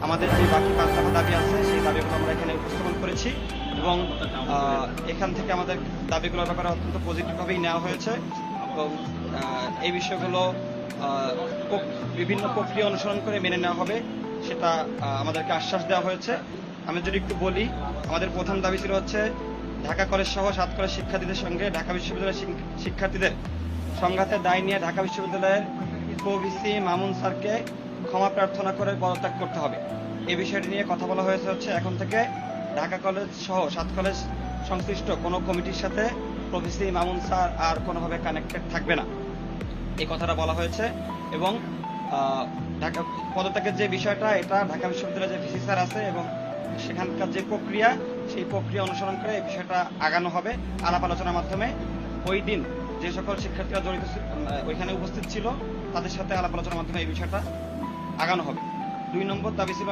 আমাদের যে বাকি 5 দফা দাবি আছে সেই দাবিগুলো আমরা এখানে উপস্থাপন করেছি এবং এখান থেকে আমাদের দাবিগুলোর ব্যাপারে অত্যন্ত পজিটিভভাবেই নেওয়া হয়েছে এবং এই বিষয়গুলো বিভিন্ন প্রক্রিয়া অনুসরণ করে মেনে নেওয়া হবে সেটা আমাদেরকে আশ্বাস দেওয়া হয়েছে। আমি যদি একটু বলি, আমাদের প্রধান দাবি ছিল হচ্ছে ঢাকা কলেজ সহ 7 কলেজ শিক্ষার্থীদের সঙ্গে ঢাকা বিশ্ববিদ্যালয়ের শিক্ষার্থীদের সংঘাতের দায় নিয়ে ঢাকা বিশ্ববিদ্যালয়ের প্রভিসি মামুন স্যারকে ক্ষমা প্রার্থনা করে পদত্যাগ করতে হবে। এই বিষয়টি নিয়ে কথা বলা হয়েছে হচ্ছে এখন থেকে ঢাকা কলেজ সহ 7 কলেজ সংশ্লিষ্ট কোনো কমিটির সাথে প্রভিসি মামুন স্যার আর কোনোভাবে কানেক্টেড থাকবে না, এই কথাটা বলা হয়েছে। এবং ঢাকা পদত্যাগের যে বিষয়টা, এটা ঢাকা বিশ্ববিদ্যালয়ের যে ভিসি স্যার আছে এবং সেখানকার যে প্রক্রিয়া, সেই প্রক্রিয়া অনুসরণ করে এই বিষয়টা আগানো হবে আলাপ আলোচনার মাধ্যমে। ওই দিন যে সকল শিক্ষার্থীরা জড়িত ওইখানে উপস্থিত ছিল তাদের সাথে আলাপ আলোচনার মাধ্যমে এই বিষয়টা আগানো হবে। 2 নম্বর দাবি ছিল